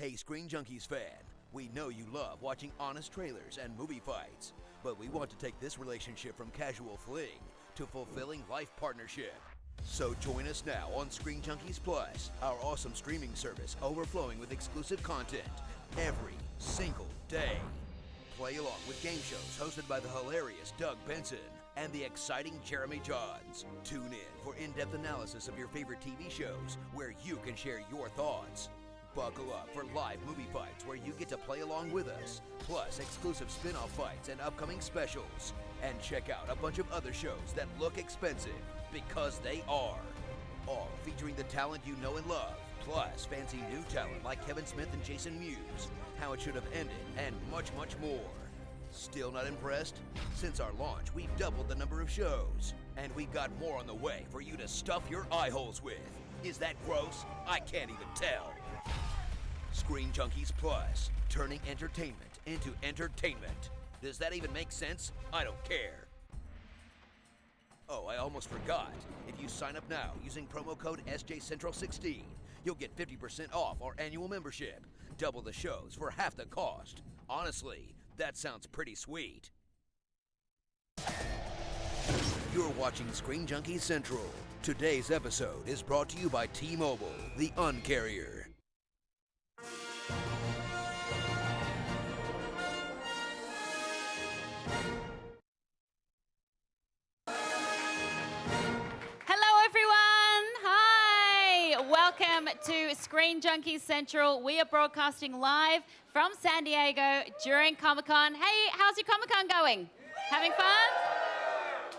Hey, Screen Junkies fan, we know you love watching honest trailers and movie fights, but we want to take this relationship from casual fling to fulfilling life partnership. So join us now on Screen Junkies Plus, our awesome streaming service overflowing with exclusive content every single day. Play along with game shows hosted by the hilarious Doug Benson and the exciting Jeremy Johns. Tune in for in-depth analysis of your favorite TV shows where you can share your thoughts. Buckle up for live movie fights where you get to play along with us, plus exclusive spin-off fights and upcoming specials. And check out a bunch of other shows that look expensive, because they are. All featuring the talent you know and love, plus fancy new talent like Kevin Smith and Jason Mewes, How It Should Have Ended, and much, much more. Still not impressed? Since our launch, we've doubled the number of shows, and we've got more on the way for you to stuff your eye holes with. Is that gross? I can't even tell. Screen Junkies Plus, turning entertainment into entertainment. Does that even make sense? I don't care. Oh, I almost forgot. If you sign up now using promo code SJCentral16, you'll get 50% off our annual membership. Double the shows for half the cost. Honestly, that sounds pretty sweet. You're watching Screen Junkies Central. Today's episode is brought to you by T-Mobile, the Uncarrier. Welcome to Screen Junkies Central. We are broadcasting live from San Diego during Comic-Con. Hey, how's your Comic-Con going? Having fun?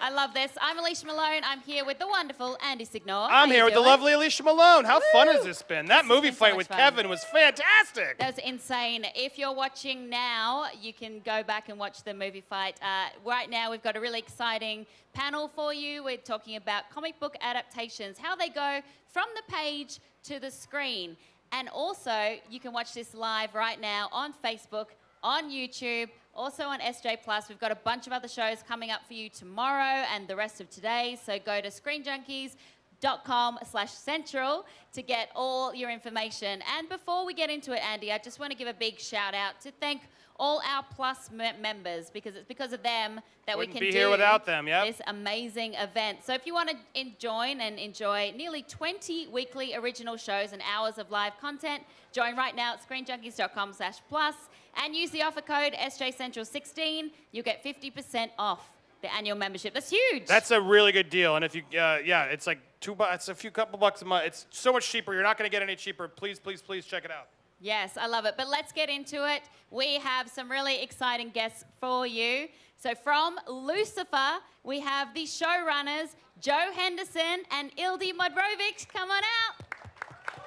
I love this. I'm Alicia Malone. I'm here with the wonderful Andy Signor. I'm here with the lovely Alicia Malone. How fun has this been? That movie fight with Kevin was fantastic. That was insane. If you're watching now, you can go back and watch the movie fight. Right now, we've got a really exciting panel for you. We're talking about comic book adaptations, how they go from the page to the screen. And also, you can watch this live right now on Facebook, on YouTube, also on SJ Plus. We've got a bunch of other shows coming up for you tomorrow and the rest of today. So go to screenjunkies.com/central to get all your information. And before we get into it, Andy, I just want to give a big shout out to thank all our Plus members, because it's because of them that we can be here without them, this amazing event. So if you want to join nearly 20 weekly original shows and hours of live content, join right now at screenjunkies.com/plus and use the offer code SJCentral16. You'll get 50% off the annual membership. That's huge. That's a really good deal. And if you, it's like it's a couple bucks a month. It's so much cheaper. You're not going to get any cheaper. Please, please, please check it out. Yes, I love it. But let's get into it. We have some really exciting guests for you. So from Lucifer, we have the showrunners, Joe Henderson and Ildi Modrovic. Come on out.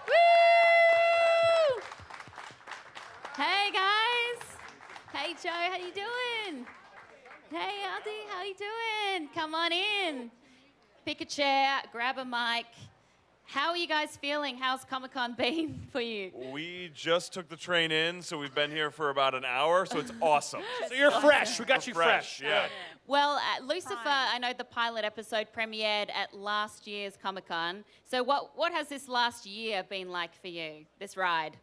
Woo! Hey, guys. Hey, Joe, how you doing? Hey, Ildi, how you doing? Come on in. Pick a chair, grab a mic. How are you guys feeling? How's Comic-Con been for you? We just took the train in, so we've been here for about an hour, so it's awesome. So you're fresh. We got you fresh. Yeah. Well, Lucifer, I know the pilot episode premiered at last year's Comic-Con. So what has this last year been like for you, this ride?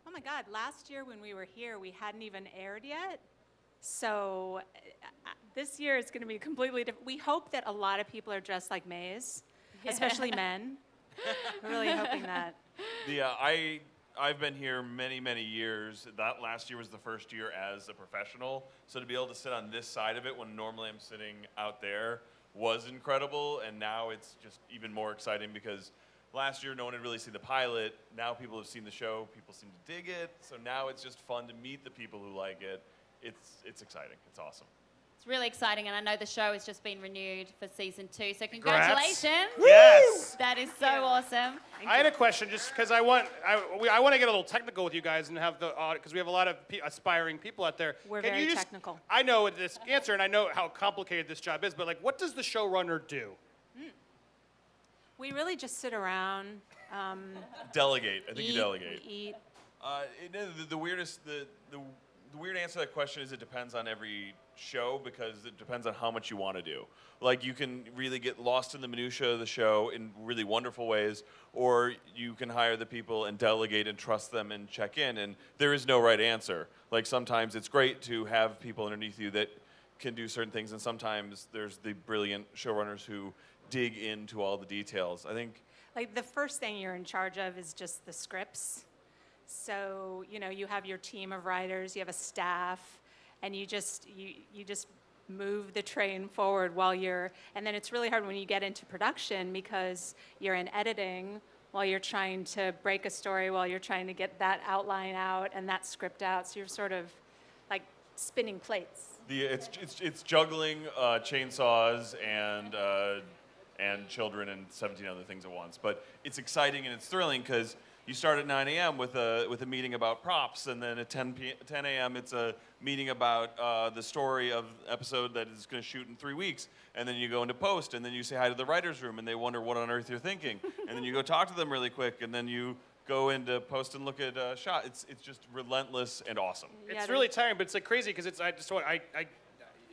Oh my God, last year when we were here, we hadn't even aired yet. So this year is going to be completely different. We hope that a lot of people are dressed like Maze, especially men. We're really hoping that. I've been here many, many years. That last year was the first year as a professional. So to be able to sit on this side of it when normally I'm sitting out there was incredible. And now it's just even more exciting because last year no one had really seen the pilot. Now people have seen the show. People seem to dig it. So now it's just fun to meet the people who like it. It's exciting. It's awesome. It's really exciting, and I know the show has just been renewed for season 2, so congratulations. Yes. That is so awesome. I had a question, just because I want to get a little technical with you guys and have the because we have a lot of aspiring people out there. We're very technical. I know this answer, and I know how complicated this job is, but like, what does the showrunner do? We really just sit around. Delegate. I think you delegate. We eat. The weirdest, the the weird answer to that question is it depends on every show because it depends on how much you want to do. Like you can really get lost in the minutia of the show in really wonderful ways, or you can hire the people and delegate and trust them and check in, and there is no right answer. Like sometimes it's great to have people underneath you that can do certain things, and sometimes there's the brilliant showrunners who dig into all the details. I think Like the first thing you're in charge of is just the scripts. So, you have your team of writers, you have a staff, and you just move the train forward and then it's really hard when you get into production because you're in editing while you're trying to break a story, while you're trying to get that outline out and that script out. So you're sort of like spinning plates. It's juggling chainsaws and children and 17 other things at once. But it's exciting and it's thrilling because you start at 9 a.m. with a meeting about props, and then at 10 a.m. it's a meeting about the story of the episode that is going to shoot in 3 weeks. And then you go into post, and then you say hi to the writer's room, and they wonder what on earth you're thinking. And then you go talk to them really quick, and then you go into post and look at a shot. It's just relentless and awesome. It's really tiring, but it's like crazy because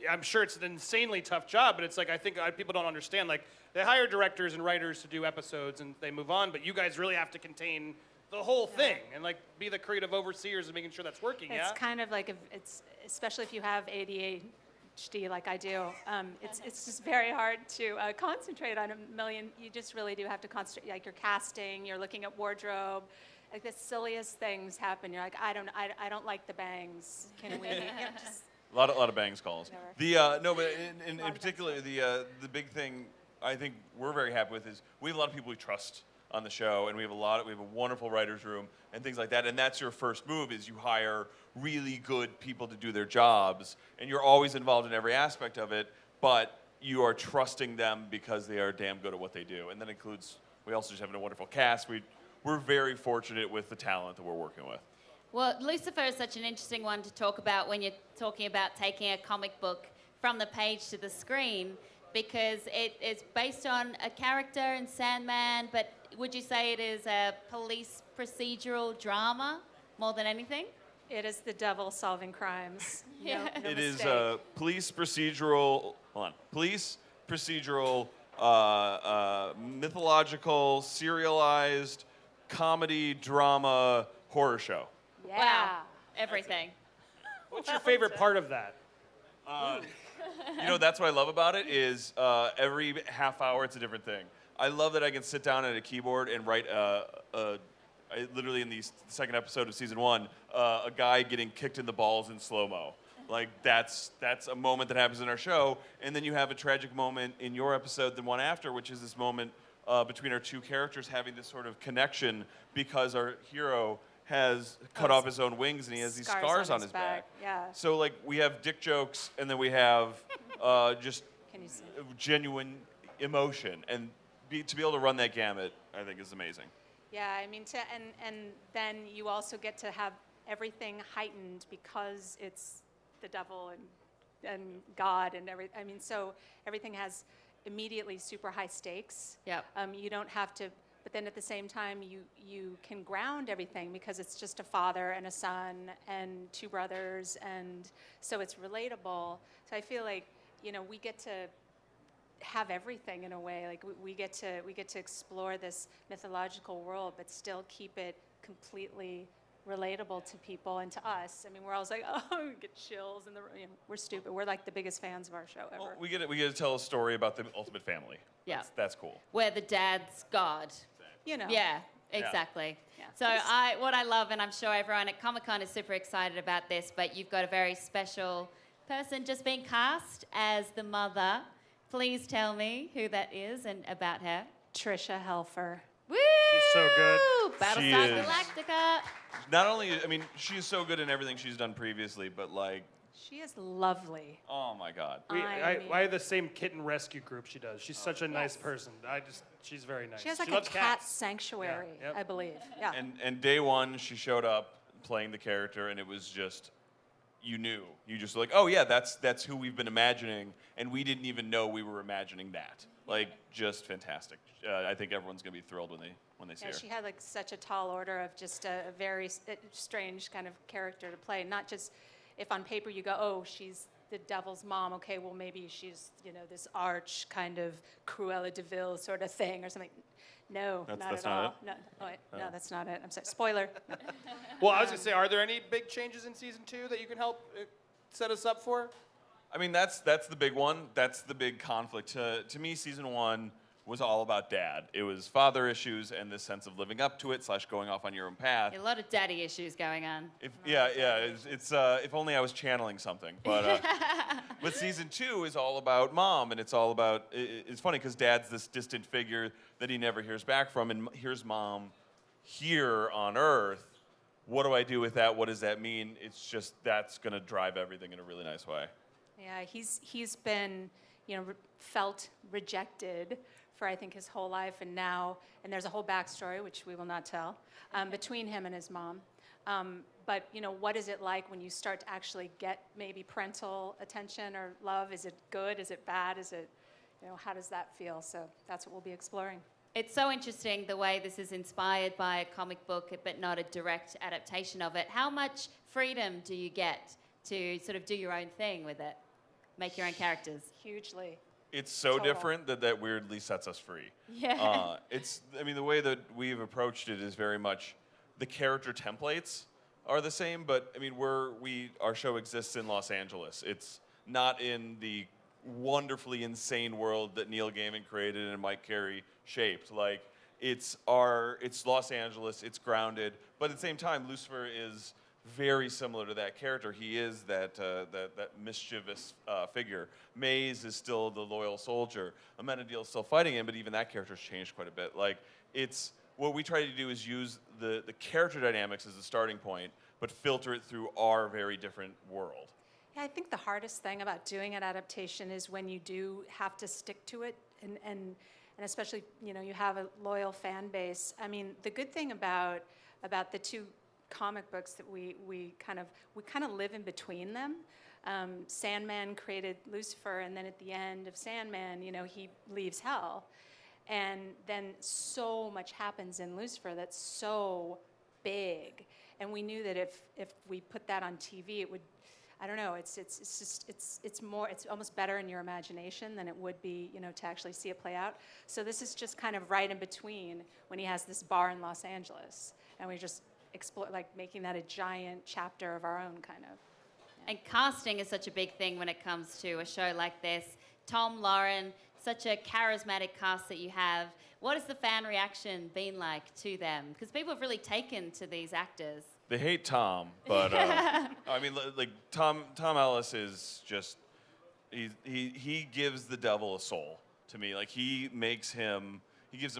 I'm sure it's an insanely tough job, but it's like I think people don't understand. Like they hire directors and writers to do episodes and they move on, but you guys really have to contain the whole thing and like be the creative overseers and making sure that's working. It's kind of like it's especially if you have ADHD like I do. It's just very hard to concentrate on a million. You just really do have to concentrate. Like you're casting, you're looking at wardrobe. Like the silliest things happen. You're like, I don't like the bangs. Can we? Just, A lot of bangs calls. But in particular, the big thing I think we're very happy with is we have a lot of people we trust on the show, and we have a wonderful writers' room and things like that. And that's your first move is you hire really good people to do their jobs, and you're always involved in every aspect of it, but you are trusting them because they are damn good at what they do. And that includes we also just have a wonderful cast. We're very fortunate with the talent that we're working with. Well, Lucifer is such an interesting one to talk about when you're talking about taking a comic book from the page to the screen, because it is based on a character in Sandman, but would you say it is a police procedural drama more than anything? it is the devil solving crimes. Yeah. No It is mistake. police procedural, mythological, serialized, comedy, drama, horror show. Yeah. Wow, everything. What's your favorite part of that? That's what I love about it is every half hour it's a different thing. I love that I can sit down at a keyboard and write literally in the second episode of season 1, a guy getting kicked in the balls in slow-mo. Like that's a moment that happens in our show, and then you have a tragic moment in your episode, the one after, which is this moment between our two characters having this sort of connection because our hero has cut off his own wings and he has these scars on his back. Yeah. So like we have dick jokes and then we have just Can you see? genuine emotion, and to be able to run that gamut, I think is amazing. Yeah, I mean, and then you also get to have everything heightened because it's the devil and God and everything. I mean, so everything has immediately super high stakes. Yep. You don't have to, but then at the same time, you can ground everything because it's just a father and a son and two brothers, and so it's relatable. So I feel like, we get to have everything in a way. Like we get to explore this mythological world, but still keep it completely relatable to people and to us. I mean, we're always like, oh, we get chills, and we're stupid. We're like the biggest fans of our show ever. Well, we get to tell a story about the ultimate family. Yeah. That's cool. Where the dad's God. Yeah, exactly. Yeah. So what I love, and I'm sure everyone at Comic-Con is super excited about this, but you've got a very special person just being cast as the mother. Please tell me who that is and about her. Trisha Helfer. Woo! She's so good. Battlestar She is. Galactica. Not only, she is so good in everything she's done previously, but like, She is lovely. oh my God. I I have the same kitten rescue group she does. She's such a nice person. She's very nice. She has like a loves cat cats. sanctuary, Yeah, yep. I believe. Yeah. And day one, she showed up playing the character, and it was just, you knew. You just were like, oh yeah, that's who we've been imagining, and we didn't even know we were imagining that. Like, just fantastic. I think everyone's gonna be thrilled when they see Yeah, her. she had like such a tall order of just a very strange kind of character to play. Not just, if on paper you go, oh, she's the devil's mom, okay, well, maybe she's, this arch kind of Cruella de Vil sort of thing or something. No, not that's at all. not it? No, oh, wait, no, that's not it. I'm sorry. Spoiler. No. Well, I was gonna say, are there any big changes in season 2 that you can help set us up for? I mean, that's the big one. That's the big conflict. To me, season 1 was all about dad. It was father issues and this sense of living up to it / going off on your own path. A lot of daddy issues going on. It's if only I was channeling something. But but season 2 is all about mom, and it's all about. It's funny because dad's this distant figure that he never hears back from, and here's mom here on Earth. What do I do with that? What does that mean? It's just that's going to drive everything in a really nice way. Yeah, he's been, felt rejected for I think his whole life, and there's a whole backstory which we will not tell between him and his mom. But what is it like when you start to actually get maybe parental attention or love? Is it good? Is it bad? Is it, how does that feel? So that's what we'll be exploring. It's so interesting the way this is inspired by a comic book, but not a direct adaptation of it. How much freedom do you get to sort of do your own thing with it, make your own characters? Hugely. It's so Total. different that weirdly sets us free. Yeah. The way that we've approached it is very much the character templates are the same, but I mean, our show exists in Los Angeles. It's not in the wonderfully insane world that Neil Gaiman created and Mike Carey shaped. Like, it's Los Angeles, it's grounded, but at the same time, Lucifer is very similar to that character. He is that mischievous figure. Maze is still the loyal soldier. Amenadiel's still fighting him, but even that character's changed quite a bit. Like, what we try to do is use the character dynamics as a starting point, but filter it through our very different world. Yeah, I think the hardest thing about doing an adaptation is when you do have to stick to it, and especially you have a loyal fan base. I mean, the good thing about the two comic books that we kind of live in between them. Sandman created Lucifer, and then at the end of Sandman, he leaves hell, and then so much happens in Lucifer that's so big, and we knew that if we put that on TV, it would. I don't know. It's almost better in your imagination than it would be, to actually see it play out. So this is just kind of right in between when he has this bar in Los Angeles, and we just explore, like making that a giant chapter of our own kind of. Yeah. And casting is such a big thing when it comes to a show like this. Tom, Lauren, such a charismatic cast that you have. What has the fan reaction been like to them? Because people have really taken to these actors. They hate Tom, but I mean, like Tom Ellis is just he gives the devil a soul to me. Like he gives him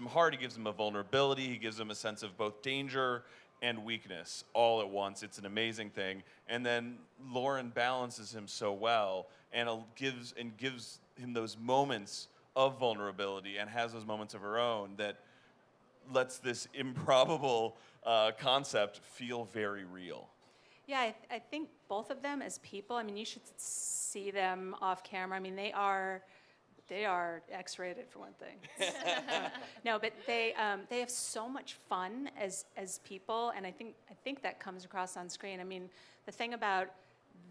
heart, he gives him a vulnerability, he gives him a sense of both danger and weakness all at once. It's an amazing thing. And then Lauren balances him so well and gives him those moments of vulnerability and has those moments of her own that lets this improbable concept feel very real. Yeah, I think both of them as people, I mean, you should see them off camera. I mean, they are X-rated for one thing. No, but they have so much fun as people, and I think that comes across on screen. I mean, the thing about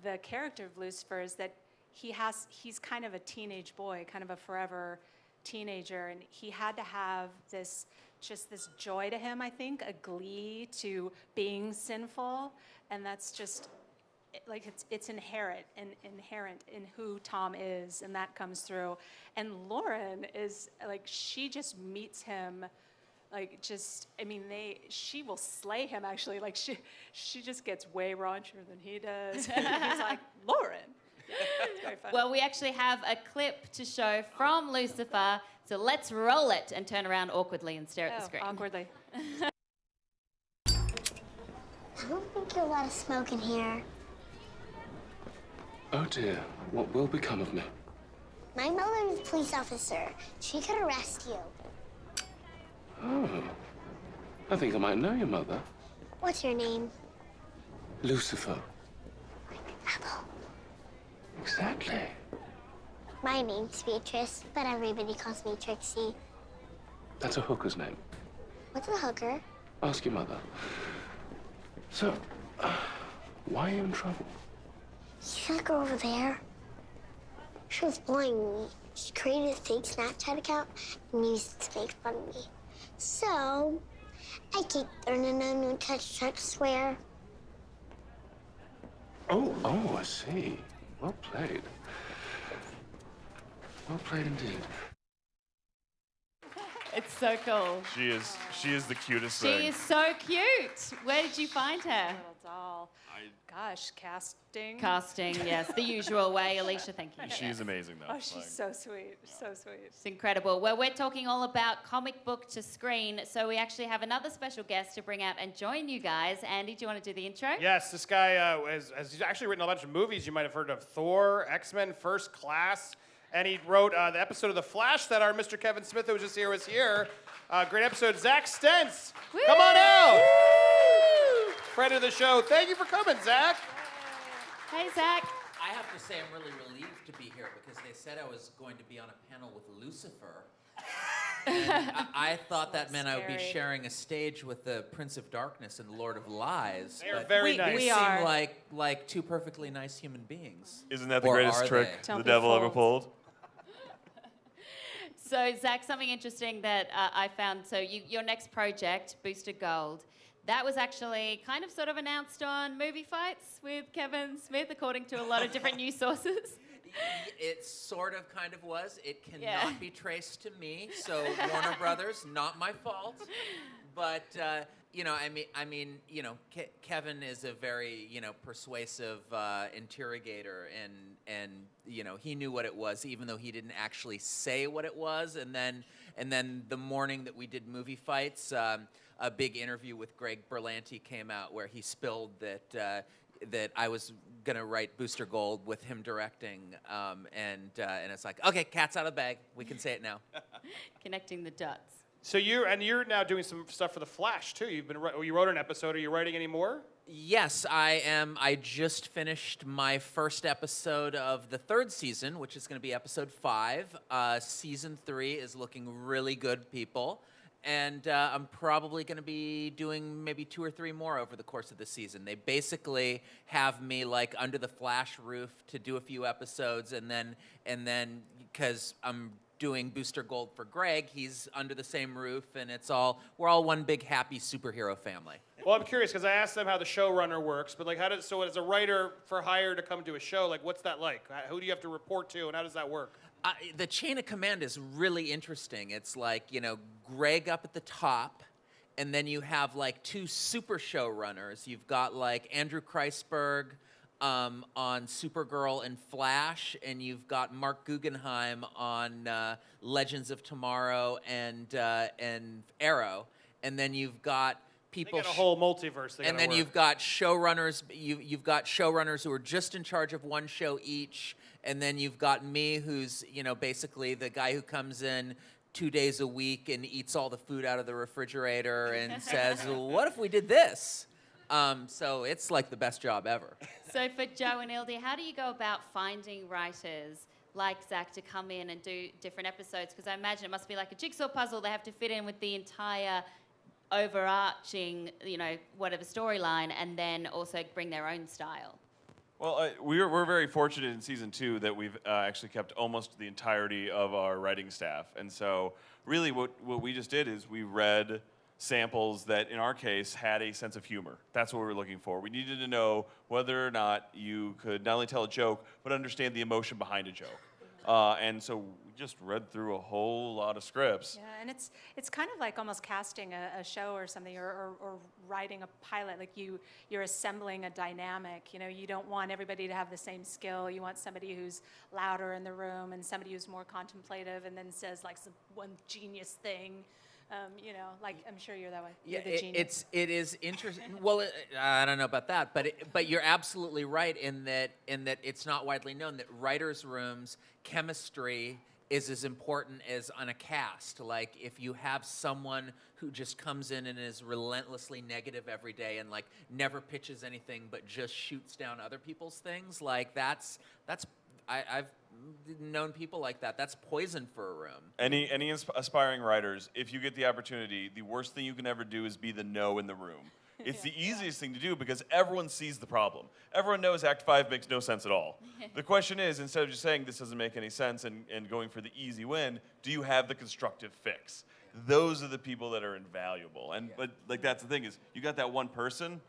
the character of Lucifer is that he's kind of a teenage boy, kind of a forever teenager, and he had to have this joy to him, I think, a glee to being sinful, and that's just like it's inherent in who Tom is, and that comes through. And Lauren is like, she just meets him like she will slay him actually. Like she just gets way raunchier than he does. And he's like, Lauren. Yeah, it's very fun. Well, we actually have a clip to show from Lucifer, so let's roll it and turn around awkwardly and stare at the screen. Awkwardly. I don't think you're allowed to smoke in here. Oh dear, what will become of me? My mother is a police officer. She could arrest you. Oh, I think I might know your mother. What's your name? Lucifer. Apple. Exactly. My name's Beatrice, but everybody calls me Trixie. That's a hooker's name. What's a hooker? Ask your mother. So, why are you in trouble? See that girl over there? She was bullying me. She created a fake Snapchat account and used it to make fun of me. So, I keep learning a new touch swear. Oh, I see. Well played. Well played indeed. It's so cool. She is the cutest She thing. is so cute. Where did you find her? Little doll. Gosh, casting. Casting, yes, the usual way. Alicia, thank you. She's amazing though. Oh, she's so sweet. So sweet. It's incredible. Well, we're talking all about comic book to screen, so we actually have another special guest to bring out and join you guys. Andy, do you want to do the intro? Yes, this guy has he's actually written a bunch of movies. You might have heard of Thor, X-Men, First Class, and he wrote the episode of The Flash that our Mr. Kevin Smith, who was just here, was here. Great episode. Zack Stentz, come on out. Friend of the show. Thank you for coming, Zach. Hey, Zach. I have to say I'm really relieved to be here because they said I was going to be on a panel with Lucifer. And I thought that meant I would be scary. sharing a stage with the Prince of Darkness and the Lord of Lies. They are but very nice. They We seem are. like two perfectly nice human beings. Isn't that the Or greatest are trick they? Don't the be devil ever fooled. pulled? So, Zach, something interesting that I found. So, your next project, Booster Gold, that was actually kind of sort of announced on Movie Fights with Kevin Smith, according to a lot of different news sources. It sort of kind of was. It cannot Yeah. be traced to me. So Warner Brothers, not my fault. But Kevin is a very persuasive interrogator, and he knew what it was, even though he didn't actually say what it was. And then the morning that we did Movie Fights, a big interview with Greg Berlanti came out where he spilled that I was gonna write Booster Gold with him directing, and it's like, okay, cat's out of the bag. We can say it now. Connecting the dots. So you're now doing some stuff for The Flash too. You wrote an episode. Are you writing any more? Yes, I am. I just finished my first episode of the third season, which is going to be episode 5. Season 3 is looking really good, people. And I'm probably going to be doing maybe 2 or 3 more over the course of the season. They basically have me like under the Flash roof to do a few episodes, and then because I'm doing Booster Gold for Greg, he's under the same roof, and we're all one big happy superhero family. Well, I'm curious because I asked them how the showrunner works, but like, so as a writer for hire to come to a show, like, what's that like? Who do you have to report to, and how does that work? The chain of command is really interesting. It's like, Greg up at the top, and then you have like 2 super showrunners. You've got like Andrew Kreisberg on Supergirl and Flash, and you've got Mark Guggenheim on Legends of Tomorrow and Arrow, and then you've got people. They got a whole multiverse. And then you've got showrunners. You've got showrunners who are just in charge of one show each, and then you've got me, who's basically the guy who comes in 2 days a week and eats all the food out of the refrigerator and says, well, "What if we did this?" So it's like the best job ever. So for Joe and Ildi, how do you go about finding writers like Zach to come in and do different episodes? Because I imagine it must be like a jigsaw puzzle. They have to fit in with the entire overarching, whatever storyline, and then also bring their own style. Well, we're very fortunate in season 2 that we've actually kept almost the entirety of our writing staff. And so really what we just did is we read samples that, in our case, had a sense of humor. That's what we were looking for. We needed to know whether or not you could not only tell a joke, but understand the emotion behind a joke. And so we just read through a whole lot of scripts. Yeah, and it's kind of like almost casting a show or something, or writing a pilot. Like you're assembling a dynamic. You don't want everybody to have the same skill. You want somebody who's louder in the room and somebody who's more contemplative and then says like some one genius thing. Like I'm sure you're that way. Yeah, You're the genius. it is interesting. Well, I don't know about that, but you're absolutely right in that it's not widely known that writers' rooms chemistry is as important as on a cast. Like if you have someone who just comes in and is relentlessly negative every day and like never pitches anything but just shoots down other people's things, like I've known people like that. That's poison for a room. Any aspiring writers, if you get the opportunity, the worst thing you can ever do is be the no in the room. It's the easiest thing to do because everyone sees the problem. Everyone knows Act 5 makes no sense at all. The question is, instead of just saying this doesn't make any sense and going for the easy win, do you have the constructive fix? Those are the people that are invaluable. But like that's the thing is, you got that one person,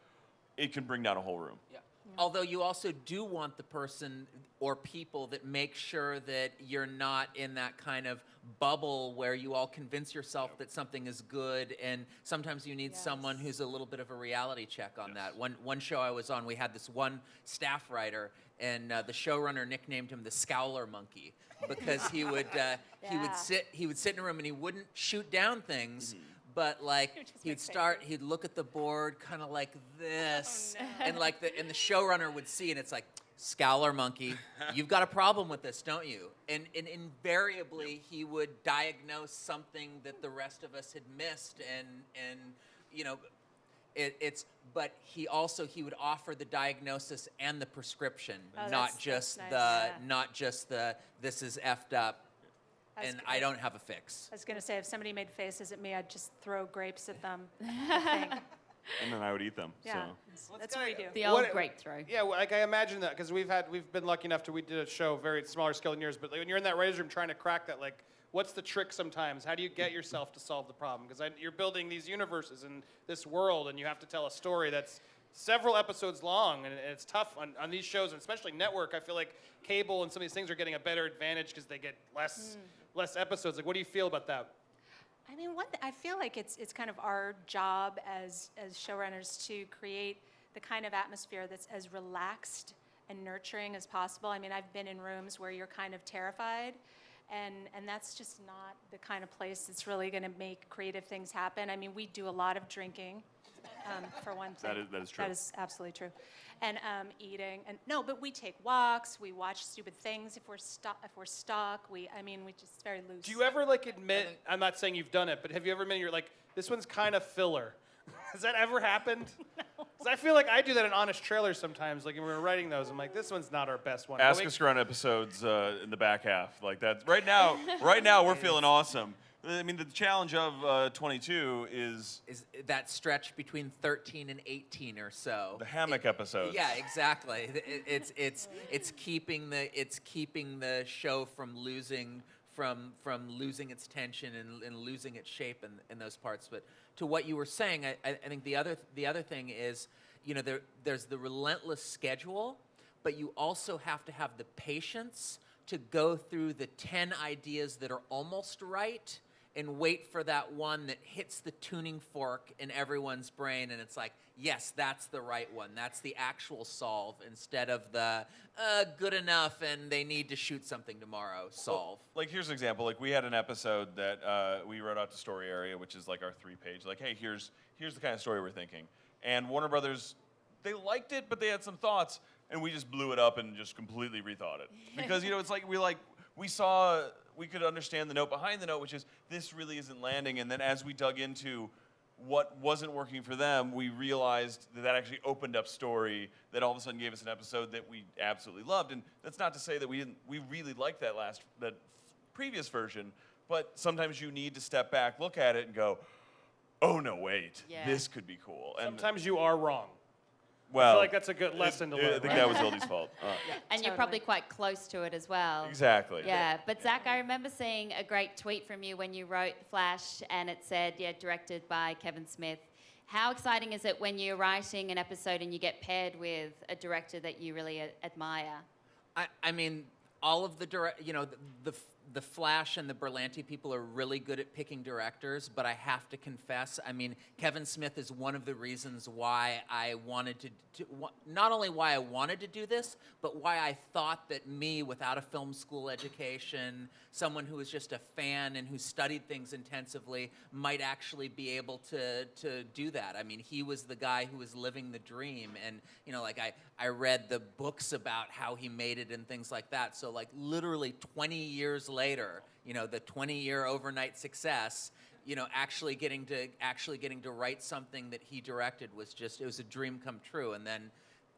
it can bring down a whole room. Yeah. Although you also do want the person or people that make sure that you're not in that kind of bubble where you all convince yourself that something is good, and sometimes you need someone who's a little bit of a reality check on that. One show I was on, we had this one staff writer, and the showrunner nicknamed him the Scowler Monkey because he would sit in a room and he wouldn't shoot down things. But like he'd look at the board kind of like this, and the showrunner would see, and it's like, Scowler Monkey, you've got a problem with this, don't you? And invariably he would diagnose something that the rest of us had missed, and you know, but he would offer the diagnosis and the prescription, not just the this is effed up. And I don't have a fix. I was going to say, if somebody made faces at me, I'd just throw grapes at them, I think. And then I would eat them. Yeah, So. that's what we do. The old grape throw. Yeah, well, like I imagine that because we've been lucky enough we did a show very smaller scale than yours, but like, when you're in that writer's room trying to crack that, like, what's the trick sometimes? How do you get yourself to solve the problem? Because you're building these universes and this world, and you have to tell a story that's several episodes long, and it's tough on these shows, and especially network. I feel like cable and some of these things are getting a better advantage because they get less episodes. Like, what do you feel about that? I mean, I feel like it's kind of our job as showrunners to create the kind of atmosphere that's as relaxed and nurturing as possible. I mean, I've been in rooms where you're kind of terrified, and that's just not the kind of place that's really going to make creative things happen. I mean, we do a lot of drinking, for one thing. That is true. That is absolutely true. And eating, but we take walks. We watch stupid things if we're stuck. We just very loose. Do you ever like admit? I'm not saying you've done it, but have you ever admitted you're like, this one's kind of filler? Has that ever happened? No. Because I feel like I do that in Honest Trailers sometimes. Like when we're writing those, I'm like, this one's not our best one. Ask us around episodes in the back half. Like that. Right now we're feeling awesome. I mean, the challenge of 22 is that stretch between 13 and 18 or so. The hammock episodes. Yeah, exactly. It's keeping the show from losing its tension and losing its shape in those parts. But to what you were saying, I think the other thing is, you know, there's the relentless schedule, but you also have to have the patience to go through the 10 ideas that are almost right and wait for that one that hits the tuning fork in everyone's brain, and it's like, yes, that's the right one. That's the actual solve, instead of the good enough and they need to shoot something tomorrow solve. Well, like, here's an example. Like, we had an episode that we wrote out to Story Area, which is like our 3-page. Like, hey, here's the kind of story we're thinking. And Warner Brothers, they liked it, but they had some thoughts, and we just blew it up and just completely rethought it. Because, you know, it's like we saw, we could understand the note behind the note, which is, this really isn't landing. And then as we dug into what wasn't working for them, we realized that actually opened up story that all of a sudden gave us an episode that we absolutely loved. And that's not to say that we really liked that previous version, but sometimes you need to step back, look at it, and go, oh no, wait, this could be cool. And sometimes you are wrong. Well, I feel like that's a good lesson to learn. I think that was Hildy's fault. And you're probably quite close to it as well. Exactly. Yeah, but Zach, I remember seeing a great tweet from you when you wrote Flash, and it said, directed by Kevin Smith. How exciting is it when you're writing an episode and you get paired with a director that you really admire? I mean, all of the Flash and the Berlanti people are really good at picking directors, but I have to confess, I mean, Kevin Smith is one of the reasons why I wanted not only why I wanted to do this, but why I thought that me, without a film school education, someone who was just a fan and who studied things intensively, might actually be able to do that. I mean, he was the guy who was living the dream, and, you know, like, I read the books about how he made it and things like that, so, like, literally 20 years later, you know, the 20-year overnight success, you know, actually getting to write something that he directed was it was a dream come true. And then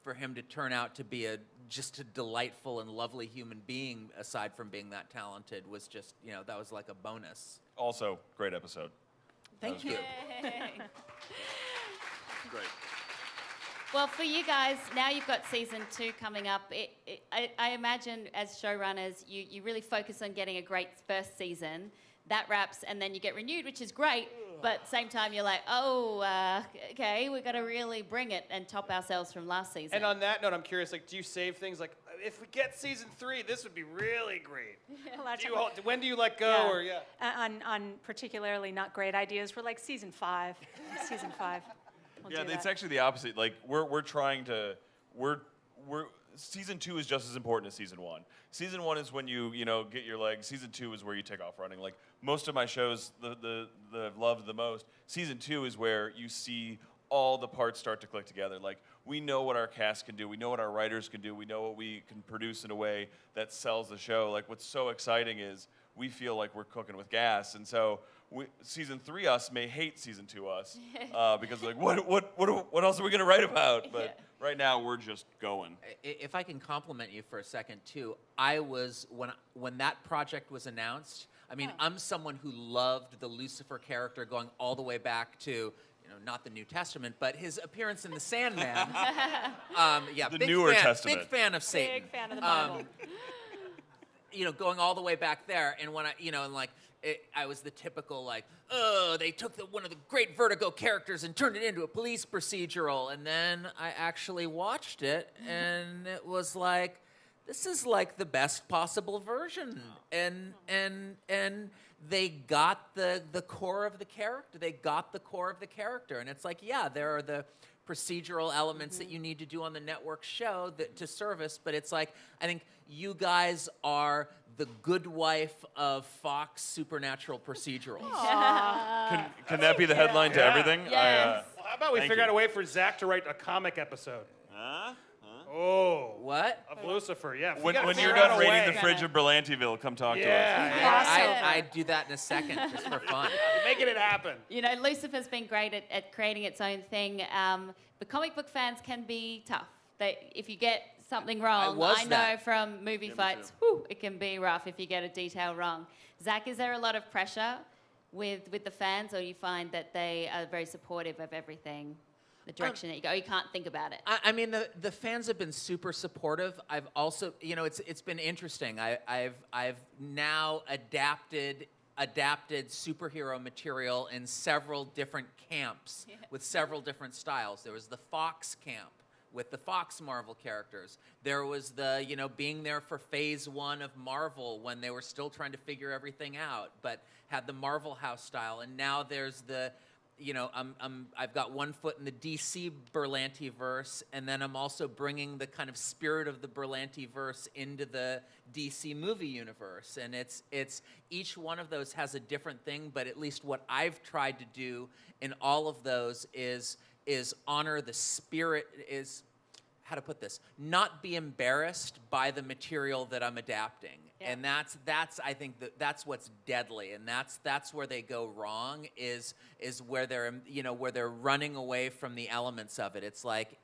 for him to turn out to be just a delightful and lovely human being, aside from being that talented, was just, you know, that was like a bonus. Also, great episode. Thank you. great. Well, for you guys, now you've got season 2 coming up. I imagine as showrunners, you really focus on getting a great first season. That wraps, and then you get renewed, which is great. But at the same time, you're like, okay, we've got to really bring it and top ourselves from last season. And on that note, I'm curious, like, do you save things like, if we get season 3, this would be really great? When do you let go? On particularly not great ideas, we're like season 5. Season 5. We'll do It's that. actually the opposite. Like we're trying to season 2 is just as important as season 1. Season 1 is when you get your legs. Season 2 is where you take off running. Like most of my shows, the I've loved the most. Season 2 is where you see all the parts start to click together. Like we know what our cast can do. We know what our writers can do. We know what we can produce in a way that sells the show. Like what's so exciting is we feel like we're cooking with gas, and so. Season 3 us may hate season 2 us because like what else are we gonna write about? But right now we're just going. If I can compliment you for a second too, I was when that project was announced. I mean, I'm someone who loved the Lucifer character going all the way back to not the New Testament, but his appearance in the Sandman. The big newer fan, Testament. Big fan of Satan. Big fan of the Bible. Going all the way back there, and when I was the typical like, they took one of the great Vertigo characters and turned it into a police procedural, and then I actually watched it, and it was like, this is like the best possible version, and they got the core of the character. They got the core of the character, and it's like, there are the procedural elements that you need to do on the network show to service, but it's like, I think you guys are the good wife of Fox supernatural procedurals. Can that be the headline to everything? Yes. Well, how about we figure out a way for Zach to write a comic episode? Oh. What? Of Lucifer, yeah. When you're figure out done a raiding way. the fridge of Berlantiville, come talk to us. Yeah. I'd do that in a second just for fun. Making it happen. Lucifer's been great at creating its own thing, but comic book fans can be tough. If you get something wrong, I know from movie fights, it can be rough if you get a detail wrong. Zach, is there a lot of pressure with the fans, or you find that they are very supportive of everything? The direction that you go, you can't think about it. I mean, the fans have been super supportive. I've also, it's been interesting. I've now adapted superhero material in several different camps with several different styles. There was the Fox camp with the Fox Marvel characters. There was the, being there for phase 1 of Marvel when they were still trying to figure everything out, but had the Marvel House style. And now there's the, I've got one foot in the DC Berlanti-verse, and then I'm also bringing the kind of spirit of the Berlanti-verse into the DC movie universe. And it's each one of those has a different thing, but at least what I've tried to do in all of those is honor the spirit, is how to put this, not be embarrassed by the material that I'm adapting. Yeah. And that's I think that's what's deadly, and that's where they go wrong is where they're running away from the elements of it. It's like,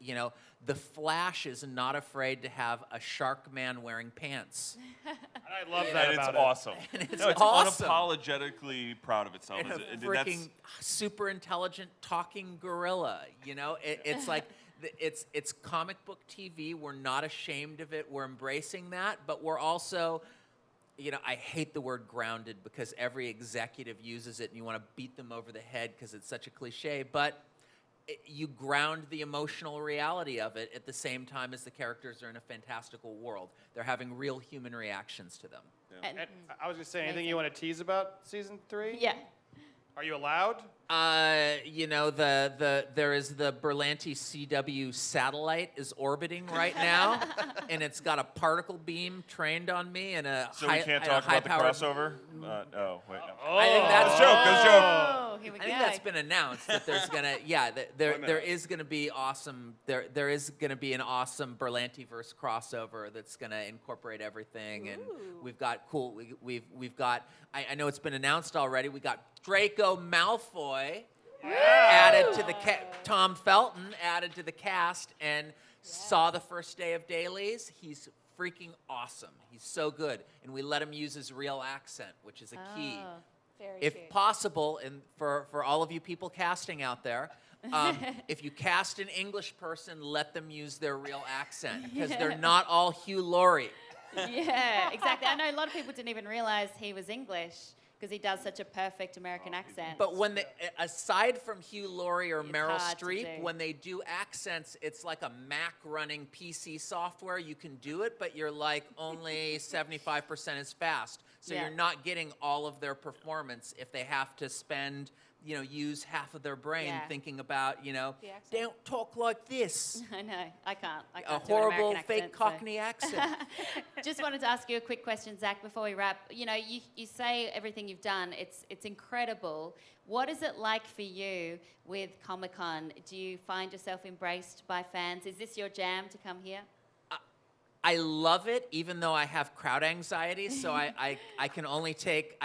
the Flash is not afraid to have a shark man wearing pants. I love that And about it's it. awesome. And it's It's awesome. unapologetically proud of itself. And a And freaking super intelligent talking gorilla. It's like it's comic book TV. We're not ashamed of it. We're embracing that, but we're also, I hate the word grounded because every executive uses it and you want to beat them over the head because it's such a cliche, but you ground the emotional reality of it at the same time as the characters are in a fantastical world. They're having real human reactions to them. And I was going to say, anything you want to tease about season 3? Yeah. Are you allowed? There is the Berlanti CW satellite is orbiting right now, and it's got a particle beam trained on me and a So we can't talk about the crossover? Oh, wait, no. I think that's Good joke. Oh, here we go. I think that's been announced that there's gonna there is gonna be awesome there is gonna be an awesome Berlantiverse crossover that's gonna incorporate everything. And we've got we've got I know it's been announced already. We got Draco Malfoy added to the Tom Felton added to the cast and saw the first day of dailies. He's freaking awesome. He's so good, and we let him use his real accent, which is a key. Very If cute. possible, and for all of you people casting out there, If you cast an English person, let them use their real accent because they're not all Hugh Laurie. Yeah, exactly. I know a lot of people didn't even realize he was English because he does such a perfect American accent. But when they, aside from Hugh Laurie or It's Meryl hard to Streep, do. when they do accents, it's like a Mac running PC software. You can do it, but you're like only 75% as fast. So Yeah. you're not getting all of their performance if they have to spend, use half of their brain Yeah. thinking about, The accent. don't talk like this. I know. I can't. I A can't do an horrible American fake accent, so- Cockney accent. Just wanted to ask you a quick question, Zach, before we wrap. You say everything you've done. It's incredible. What is it like for you with Comic-Con? Do you find yourself embraced by fans? Is this your jam to come here? I love it, even though I have crowd anxiety. So I can only take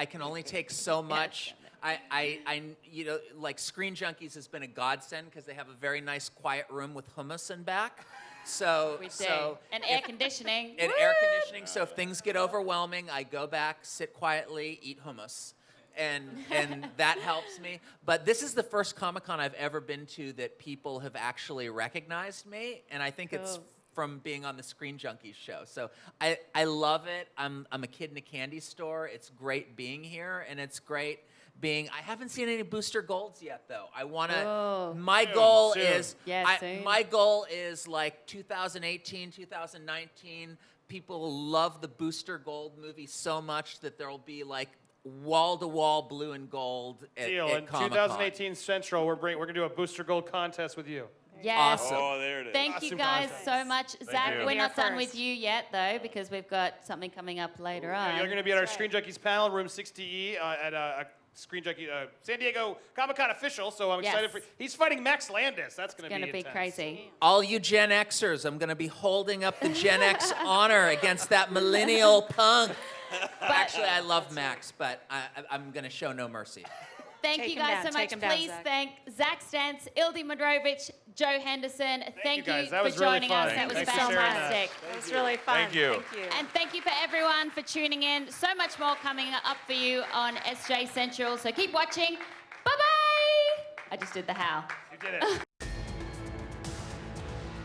so much. Like ScreenJunkies has been a godsend because they have a very nice quiet room with hummus in back. So We do. And air conditioning. and air conditioning. So if things get overwhelming, I go back, sit quietly, eat hummus. And that helps me. But this is the first Comic-Con I've ever been to that people have actually recognized me, and I think it's Cool. from being on the Screen Junkies show. So I love it. I'm a kid in a candy store. It's great being here, and it's great being. I haven't seen any booster golds yet, though. I want to. Oh. My goal soon. is. Yeah, soon. My goal is like 2018, 2019. People love the Booster Gold movie so much that there'll be like wall-to-wall blue and gold at, Deal. at In Comic-Con. 2018 Central, we're going to do a Booster Gold contest with you. Yes. Awesome. Oh, there it is. Thank you Awesome guys content. so much. Zach, you. we're You're not done first. with you yet, though, because we've got something coming up later on. You're going to be at our Screen Junkies panel, room 60E, at a Screen Junkie San Diego Comic-Con official. So I'm excited Yes. for. He's fighting Max Landis. That's going It's going to be intense. crazy. All you Gen Xers, I'm going to be holding up the Gen X honor against that millennial punk. Actually, I love Max, but I'm going to show no mercy. Thank Take you him guys down, so much. take him down, Please Zach. thank Zach Stentz, Ildi Modrovich, Joe Henderson. Thank you, guys. That for was really joining fun. us. That was Thanks for sharing that. fantastic. It was really fun. Thank you. Thank you. And thank you for everyone for tuning in. So much more coming up for you on SJ Central. So keep watching. Bye-bye. I just did the how. You did it.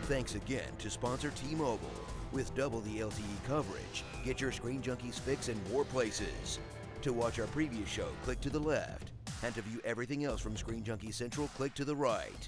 Thanks again to sponsor T-Mobile. With double the LTE coverage, get your Screen Junkies fix in more places. To watch our previous show, click to the left. And to view everything else from Screen Junkies Central, click to the right.